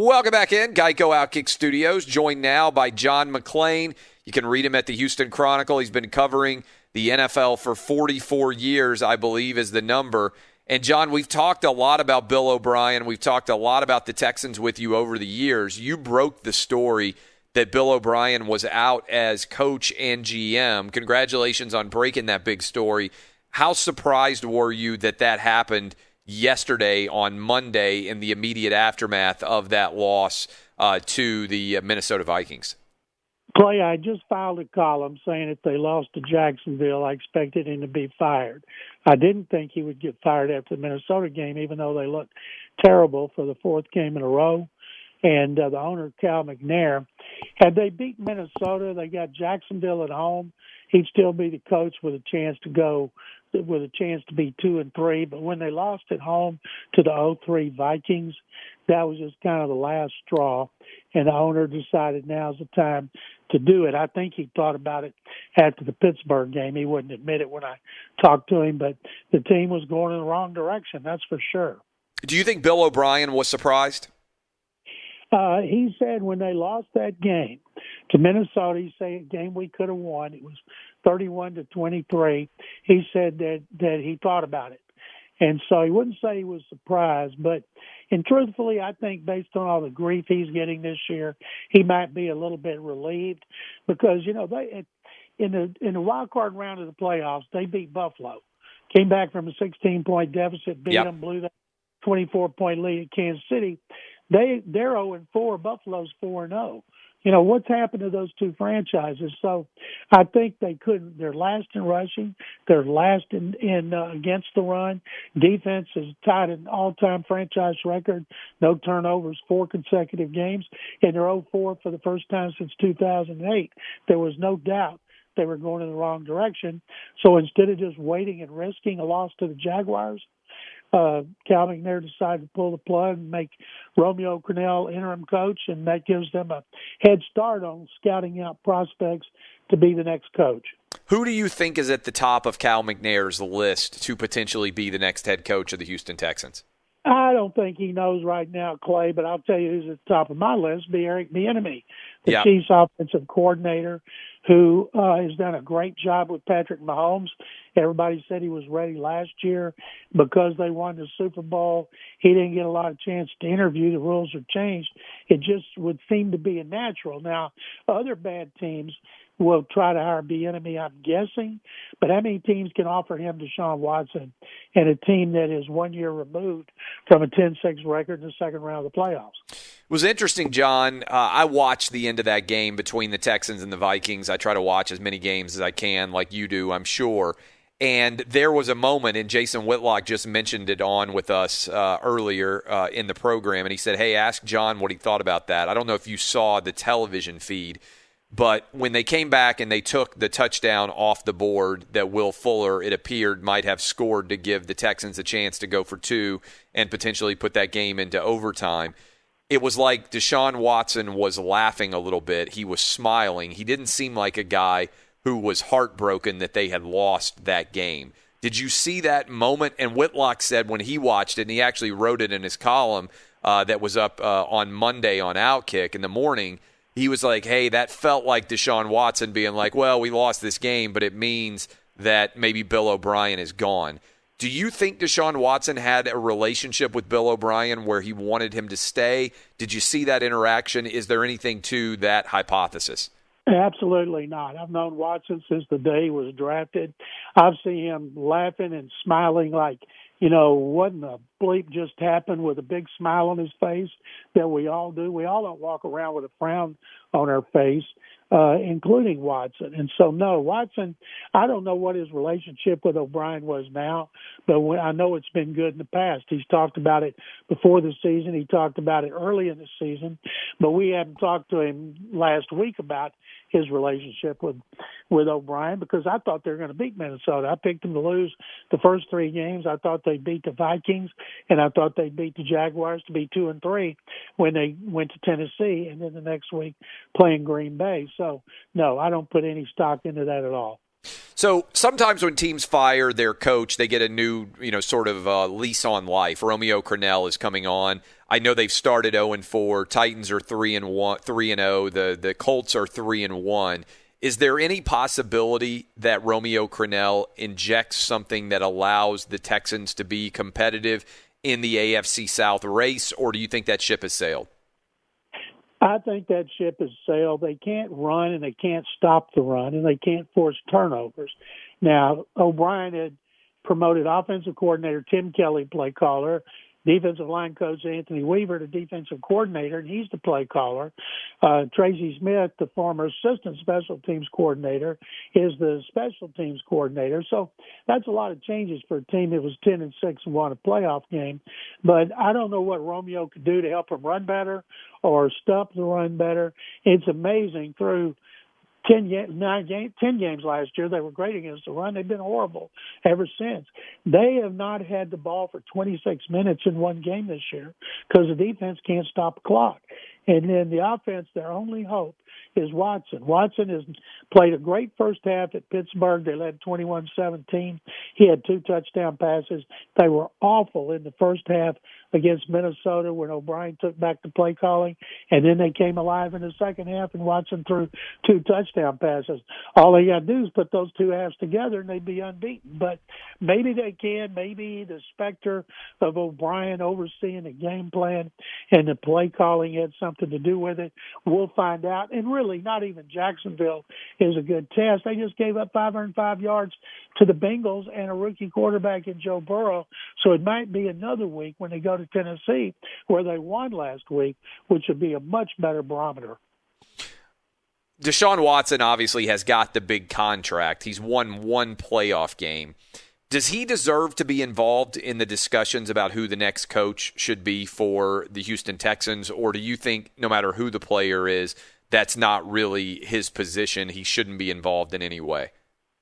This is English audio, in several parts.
Welcome back in. Geico Outkick Studios, joined now by John McClain. You can read him at the Houston Chronicle. He's been covering the NFL for 44 years, I believe, is the number. And, John, we've talked a lot about Bill O'Brien. We've talked a lot about the Texans with you over the years. You broke the story that Bill O'Brien was out as coach and GM. Congratulations on breaking that big story. How surprised were you that that happened yesterday on Monday in the immediate aftermath of that loss to the Minnesota Vikings? Clay, I just filed a column saying if they lost to Jacksonville, I expected him to be fired. I didn't think he would get fired after the Minnesota game, even though they looked terrible for the fourth game in a row. And the owner, Cal McNair, had they beat Minnesota, they got Jacksonville at home, he'd still be the coach with a chance to be 2-3. But when they lost at home to the 0-3 Vikings, that was just kind of the last straw. And the owner decided now's the time to do it. I think he thought about it after the Pittsburgh game. He wouldn't admit it when I talked to him, but the team was going in the wrong direction, that's for sure. Do you think Bill O'Brien was surprised? He said when they lost that game to Minnesota, he said a game we could have won. It was 31-23. He said that he thought about it. And so he wouldn't say he was surprised, and truthfully, I think based on all the grief he's getting this year, he might be a little bit relieved because, they in the wild card round of the playoffs, they beat Buffalo, came back from a 16-point deficit, beat them, blew that 24-point lead at Kansas City. They're 0-4. Buffalo's 4-0. What's happened to those two franchises? So I think they couldn't. They're last in rushing. They're last in against the run. Defense is tied an all-time franchise record. No turnovers, 4 consecutive games. And they're 0-4 for the first time since 2008. There was no doubt they were going in the wrong direction. So instead of just waiting and risking a loss to the Jaguars, Cal McNair decided to pull the plug and make Romeo Crennel interim coach, and that gives them a head start on scouting out prospects to be the next coach. Who do you think is at the top of Cal McNair's list to potentially be the next head coach of the Houston Texans? I don't think he knows right now, Clay, but I'll tell you who's at the top of my list, be Eric Bieniemy, the Chiefs offensive coordinator, who has done a great job with Patrick Mahomes. Everybody said he was ready last year because they won the Super Bowl. He didn't get a lot of chance to interview. The rules are changed. It just would seem to be a natural. Now, other bad teams will try to hire Bieniemy, I'm guessing, but how many teams can offer him Deshaun Watson and a team that is 1 year removed from a 10-6 record in the second round of the playoffs? It was interesting, John. I watched the end of that game between the Texans and the Vikings. I try to watch as many games as I can, like you do, I'm sure. And there was a moment, and Jason Whitlock just mentioned it on with us earlier in the program, and he said, hey, ask John what he thought about that. I don't know if you saw the television feed, but when they came back and they took the touchdown off the board that Will Fuller, it appeared, might have scored to give the Texans a chance to go for 2 and potentially put that game into overtime, it was like Deshaun Watson was laughing a little bit. He was smiling. He didn't seem like a guy who was heartbroken that they had lost that game. Did you see that moment? And Whitlock said when he watched it, and he actually wrote it in his column that was up on Monday on Outkick in the morning, he was like, hey, that felt like Deshaun Watson being like, well, we lost this game, but it means that maybe Bill O'Brien is gone. Do you think Deshaun Watson had a relationship with Bill O'Brien where he wanted him to stay? Did you see that interaction? Is there anything to that hypothesis? Absolutely not. I've known Watson since the day he was drafted. I've seen him laughing and smiling like, what in the bleep just happened, with a big smile on his face that we all do. We all don't walk around with a frown on our face, including Watson. And so, no, Watson, I don't know what his relationship with O'Brien was now, but I know it's been good in the past. He's talked about it before the season. He talked about it early in the season, but we haven't talked to him last week about his relationship with O'Brien, because I thought they were going to beat Minnesota. I picked them to lose the first 3 games. I thought they'd beat the Vikings, and I thought they'd beat the Jaguars to be 2-3 when they went to Tennessee, and then the next week playing Green Bay. So, no, I don't put any stock into that at all. So sometimes when teams fire their coach, they get a new, sort of lease on life. Romeo Crennel is coming on. I know they've started 0-4. Titans are 3-1, 3-0. The Colts are 3-1. Is there any possibility that Romeo Crennel injects something that allows the Texans to be competitive in the AFC South race, or do you think that ship has sailed? I think that ship has sailed. They can't run, and they can't stop the run, and they can't force turnovers. Now, OBrien had promoted offensive coordinator Tim Kelly, play caller, defensive line coach Anthony Weaver to defensive coordinator, and he's the play caller. Tracy Smith, the former assistant special teams coordinator, is the special teams coordinator. So that's a lot of changes for a team that was 10-6 and won a playoff game. But I don't know what Romeo could do to help him run better or stop the run better. It's amazing through 10 games last year. They were great against the run. They've been horrible ever since. They have not had the ball for 26 minutes in one game this year because the defense can't stop the clock. And then the offense, their only hope is Watson. Watson has played a great first half at Pittsburgh. They led 21-17. He had 2 touchdown passes. They were awful in the first half against Minnesota when OBrien took back the play calling, and then they came alive in the second half, and Watson threw 2 touchdown passes. All they got to do is put those 2 halves together, and they'd be unbeaten. But maybe they can. Maybe the specter of OBrien overseeing the game plan and the play calling had something to do with it. We'll find out. And really, not even Jacksonville is a good test. They just gave up 505 yards to the Bengals and a rookie quarterback in Joe Burrow. So it might be another week when they go to Tennessee, where they won last week, which would be a much better barometer. Deshaun Watson obviously has got the big contract. He's won 1 playoff game. Does he deserve to be involved in the discussions about who the next coach should be for the Houston Texans, or do you think no matter who the player is, that's not really his position? He shouldn't be involved in any way?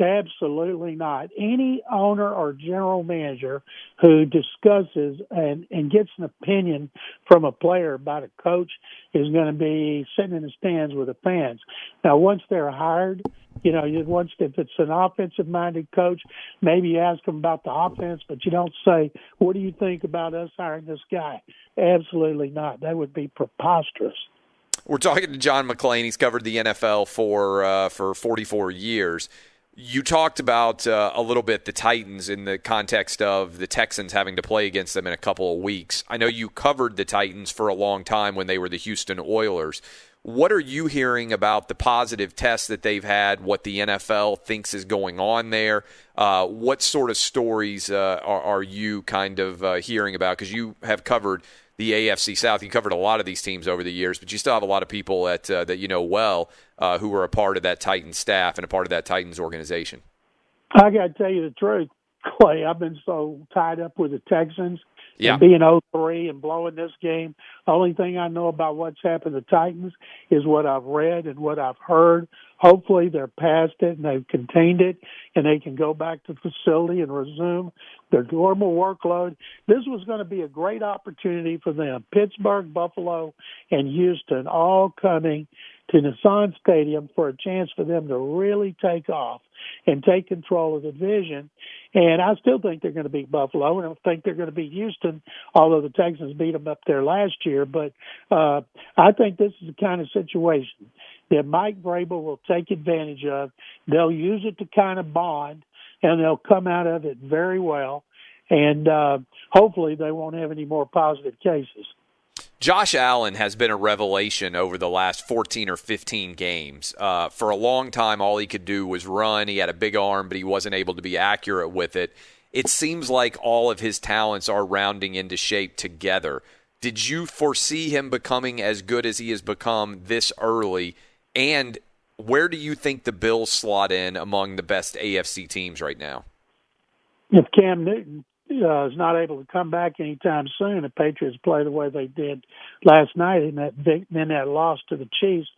Absolutely not. Any owner or general manager who discusses and gets an opinion from a player about a coach is going to be sitting in the stands with the fans. Now, once they're hired, if it's an offensive-minded coach, maybe you ask them about the offense, but you don't say, what do you think about us hiring this guy? Absolutely not. That would be preposterous. We're talking to John McClain. He's covered the NFL for 44 years. You talked about a little bit the Titans in the context of the Texans having to play against them in a couple of weeks. I know you covered the Titans for a long time when they were the Houston Oilers. What are you hearing about the positive tests that they've had, what the NFL thinks is going on there? What sort of stories are you kind of hearing about? Because you have covered the AFC South. You covered a lot of these teams over the years, but you still have a lot of people that you know well who are a part of that Titans staff and a part of that Titans organization. I got to tell you the truth, Clay. I've been so tied up with the Texans and being 0-3 and blowing this game. The only thing I know about what's happened to the Titans is what I've read and what I've heard. Hopefully they're past it and they've contained it and they can go back to the facility and resume their normal workload. This was going to be a great opportunity for them. Pittsburgh, Buffalo, and Houston all coming to Nissan Stadium for a chance for them to really take off and take control of the division. And I still think they're going to beat Buffalo, and I think they're going to beat Houston, although the Texans beat them up there last year. But I think this is the kind of situation that Mike Vrabel will take advantage of. They'll use it to kind of bond, and they'll come out of it very well. And hopefully they won't have any more positive cases. Josh Allen has been a revelation over the last 14 or 15 games. For a long time, all he could do was run. He had a big arm, but he wasn't able to be accurate with it. It seems like all of his talents are rounding into shape together. Did you foresee him becoming as good as he has become this early? And where do you think the Bills slot in among the best AFC teams right now? If Cam Newton is not able to come back anytime soon, the Patriots play the way they did last night in that loss to the Chiefs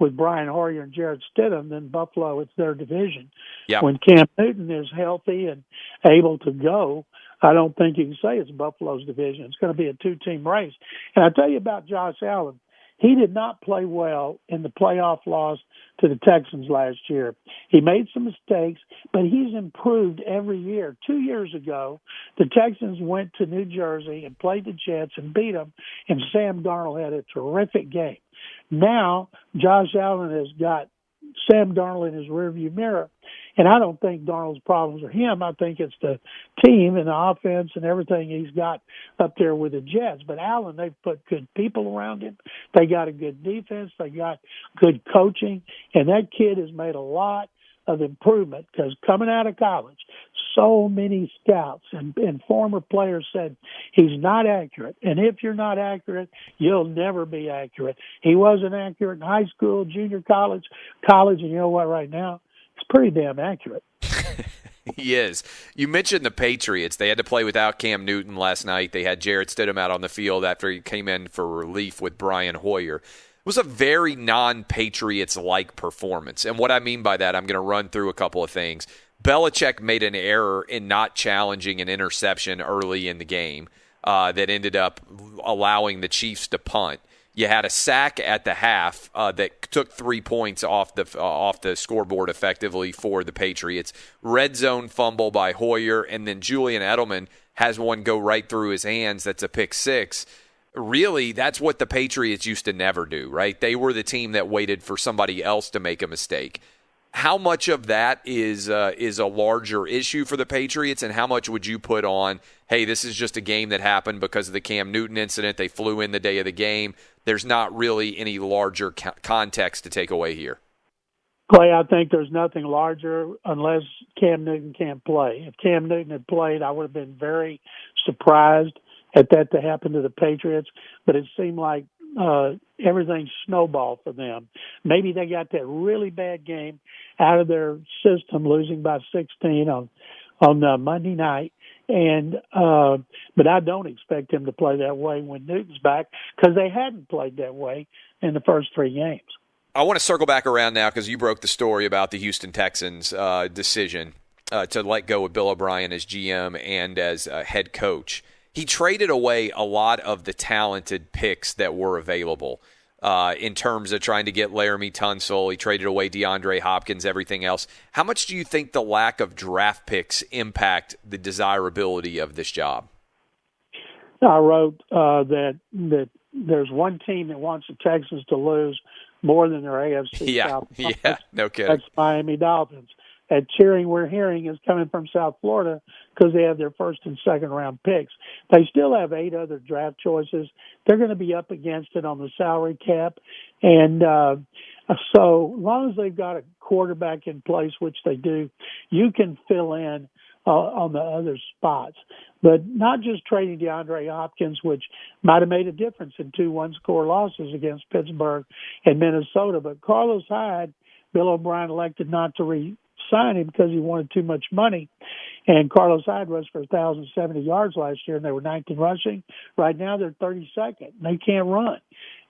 with Brian Hoyer and Jarrett Stidham, then Buffalo, it's their division. Yep. When Cam Newton is healthy and able to go, I don't think you can say it's Buffalo's division. It's going to be a 2-team race. And I tell you about Josh Allen. He did not play well in the playoff loss to the Texans last year. He made some mistakes, but he's improved every year. 2 years ago, the Texans went to New Jersey and played the Jets and beat them, and Sam Darnold had a terrific game. Now, Josh Allen has got Sam Darnold in his rearview mirror, and I don't think Darnold's problems are him. I think it's the team and the offense and everything he's got up there with the Jets. But Allen, they've put good people around him. They got a good defense. They got good coaching, and that kid has made a lot of improvement because coming out of college, so many scouts and former players said he's not accurate. And if you're not accurate, you'll never be accurate. He wasn't accurate in high school, junior college, and you know what, right now? It's pretty damn accurate. He is. You mentioned the Patriots. They had to play without Cam Newton last night. They had Jarrett Stidham out on the field after he came in for relief with Brian Hoyer. It was a very non-Patriots-like performance. And what I mean by that, I'm going to run through a couple of things. Belichick made an error in not challenging an interception early in the game that ended up allowing the Chiefs to punt. You had a sack at the half that took 3 points off the scoreboard effectively for the Patriots. Red zone fumble by Hoyer, and then Julian Edelman has one go right through his hands. That's a pick six. Really, that's what the Patriots used to never do, right? They were the team that waited for somebody else to make a mistake. How much of that is a larger issue for the Patriots, and how much would you put on, hey, this is just a game that happened because of the Cam Newton incident. They flew in the day of the game. There's not really any larger context to take away here. Clay, I think there's nothing larger unless Cam Newton can't play. If Cam Newton had played, I would have been very surprised at that to happen to the Patriots, but it seemed like everything snowballed for them. Maybe they got that really bad game out of their system, losing by 16 on Monday night. And but I don't expect them to play that way when Newton's back because they hadn't played that way in the first 3 games. I want to circle back around now because you broke the story about the Houston Texans' decision to let go of Bill O'Brien as GM and as head coach. He traded away a lot of the talented picks that were available in terms of trying to get Laramie Tunsil. He traded away DeAndre Hopkins, everything else. How much do you think the lack of draft picks impact the desirability of this job? I wrote that there's one team that wants the Texans to lose more than their AFC South. Yeah, no kidding. That's Miami Dolphins. That cheering we're hearing is coming from South Florida because they have their first and second round picks. They still have 8 other draft choices. They're going to be up against it on the salary cap. And so as long as they've got a quarterback in place, which they do, you can fill in on the other spots. But not just trading DeAndre Hopkins, which might have made a difference in 2 one-score losses against Pittsburgh and Minnesota. But Carlos Hyde, Bill O'Brien elected not to re-sign him because he wanted too much money. And Carlos Hyde rushed for 1,070 yards last year, and they were 19th rushing. Right now they're 32nd. They can't run.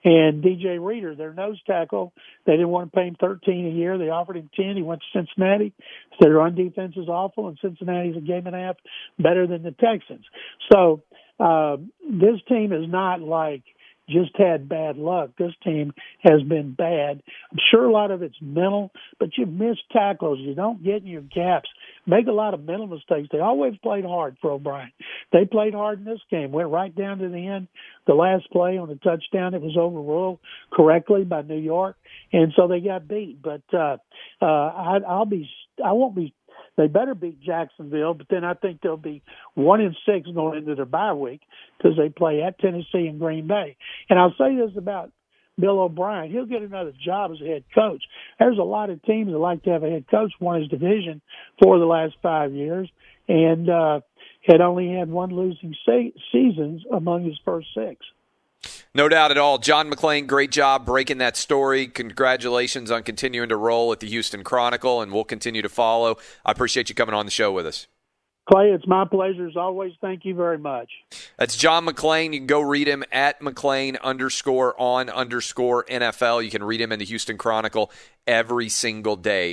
And DJ Reader, their nose tackle, they didn't want to pay him $13 a year. They offered him $10. He went to Cincinnati. So their run defense is awful, and Cincinnati's a game and a half better than the Texans. So this team is not like just had bad luck. This team has been bad. I'm sure a lot of it's mental, but you miss tackles. You don't get in your gaps. Make a lot of mental mistakes. They always played hard for O'Brien. They played hard in this game. Went right down to the end. The last play on the touchdown, it was overruled correctly by New York, and so they got beat. But I won't be. They better beat Jacksonville, but then I think they'll be 1-6 going into their bye week because they play at Tennessee and Green Bay. And I'll say this about Bill O'Brien. He'll get another job as a head coach. There's a lot of teams that like to have a head coach won his division for the last 5 years and had only had 1 losing seasons among his first 6. No doubt at all. John McClain, great job breaking that story. Congratulations on continuing to roll at the Houston Chronicle, and we'll continue to follow. I appreciate you coming on the show with us. Clay, it's my pleasure as always. Thank you very much. That's John McClain. You can go read him at McClain_on_NFL. You can read him in the Houston Chronicle every single day.